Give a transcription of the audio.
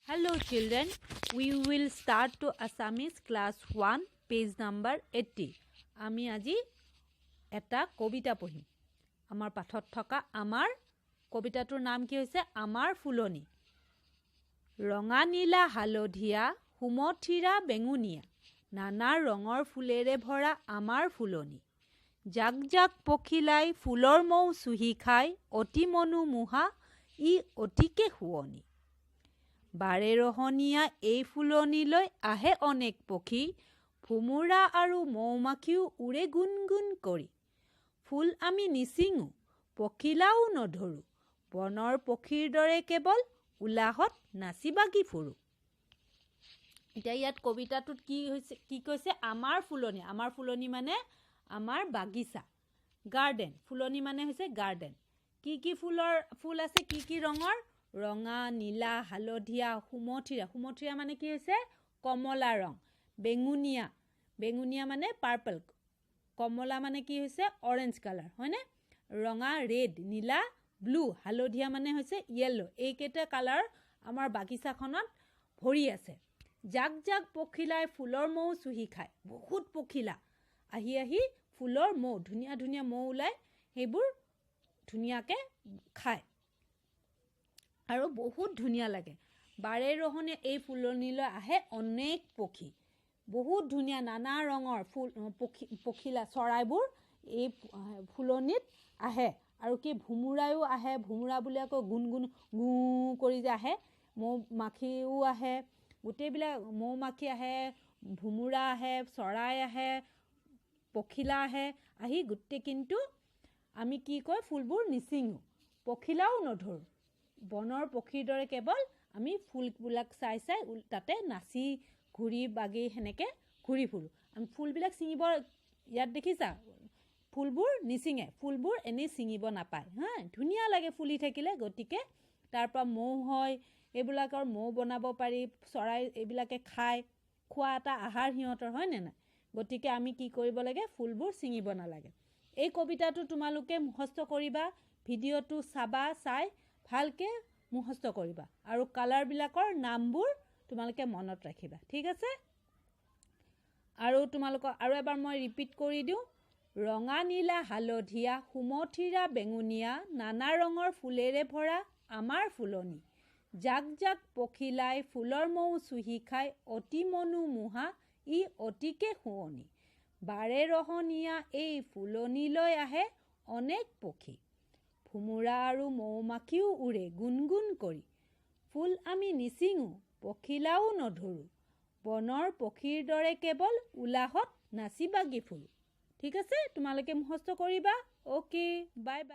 Hello children, we will start to Assamese class 1 page number 80. আমি আজি এটা কবিতা পঢ়িম। আমাৰ পাঠত থকা আমাৰ কবিতাটোৰ নাম কি হৈছে আমাৰ ফুলনি। ৰঙা নীলা হালধীয়া সুমথিৰা বেঙুনীয়া নানা ৰঙৰ ফুলেৰে ভৰা আমাৰ ফুলনি। জাক জাক পখিলাই ফুলৰ মৌ চুহি খাই অতি মনোমোহা ই অতিকে শুৱনি। বাৰে ৰহনীয়া এই ফুলনিলৈ আহে অনেক পক্ষী ভুমুৰা আৰু মৌমাখিও উৰে গুণগুণ কৰি। ফুল আমি নিচিঙো পখিলাও নধৰো বনৰ পক্ষীৰ দৰে কেৱল উলাহত নাচি বাগি ফুৰো। এতিয়া ইয়াত কবিতাটোত কি কৈছে আমাৰ ফুলনি মানে আমাৰ বাগিচা গাৰ্ডেন। ফুলনি মানে হৈছে গাৰ্ডেন। কি ফুল আছে কি ৰঙৰ? ৰঙা নীলা হালধীয়া সুমথিৰা মানে কি হৈছে কমলা ৰং। বেঙুনীয়া মানে পাৰ্পল। কমলা মানে কি হৈছে অৰেঞ্জ কালাৰ, হয়নে? ৰঙা ৰেড, নীলা ব্লু, হালধীয়া মানে হৈছে য়েল্লো। এইকেইটা কালাৰ আমাৰ বাগিচাখনত ভৰি আছে। জাক জাক পখিলাই ফুলৰ মৌ চুহি খায়। বহুত পখিলা আহি ফুলৰ মৌ, ধুনীয়া ধুনীয়া মৌ ওলাই সেইবোৰ ধুনীয়াকৈ খায় আৰু বহুত ধুনীয়া লাগে। বাৰে ৰহণে এই ফুলনিলৈ আহে অনেক পক্ষী। বহুত ধুনীয়া নানা ৰঙৰ পখিলা চৰাইবোৰ এই ফুলনিত আহে আৰু কি ভুমুৰায়ো আহে। ভুমুৰা বুলি আকৌ গুণগুণ গু কৰি যে আহে। মৌ মাখিও আহে, গোটেইবিলাক মৌ মাখি আহে, ভুমুৰা আহে, চৰাই আহে, পখিলা আহে। আহি গোটেই কিন্তু আমি কি কয় ফুলবোৰ নিচিঙো পখিলাও নধৰোঁ। বনৰ পক্ষীৰ দৰে কেৱল আমি ফুলবিলাক চাই তাতে নাচি ঘূৰি বাগি সেনেকৈ ঘূৰি ফুৰোঁ। আমি ফুলবিলাক ছিঙিব, ইয়াত দেখিছা ফুলবোৰ নিচিঙে। ফুলবোৰ এনেই ছিঙিব নাপায় হা। ধুনীয়া লাগে ফুলি থাকিলে। গতিকে তাৰপৰা মৌ হয়, এইবিলাকৰ মৌ বনাব পাৰি। চৰাই এইবিলাকে খায়, খোৱা এটা আহাৰ সিহঁতৰ, হয়নে নাই? গতিকে আমি কি কৰিব লাগে? ফুলবোৰ ছিঙিব নালাগে। এই কবিতাটো তোমালোকে মুখস্থ কৰিবা। ভিডিঅ'টো চাই ভালকৈ মুখস্থ কৰিবা আৰু কালাৰবিলাকৰ নামবোৰ তোমালোকে মনত ৰাখিবা, ঠিক আছে? আৰু তোমালোকক আৰু এবাৰ মই ৰিপিট কৰি দিওঁ। ৰঙা নীলা হালধীয়া সুমথিৰা বেঙুনীয়া নানা ৰঙৰ ফুলেৰে ভৰা আমাৰ ফুলনি। জাক জাক পখিলাই ফুলৰ মৌ চুহি খাই অতি মনোমোহা ই অতিকে শুৱনি। বাৰে ৰহণীয়া এই ফুলনিলৈ আহে অনেক পক্ষী ভুমুৰা আৰু মৌমাখিও উৰে গুণগুণ কৰি। ফুল আমি নিচিঙো পখিলাও নধৰোঁ বনৰ পক্ষীৰ দৰে কেৱল উলাহত নাচি বাগি ফুৰোঁ। ঠিক আছে? তোমালোকে মুখস্থ কৰিবা। Okay, bye bye.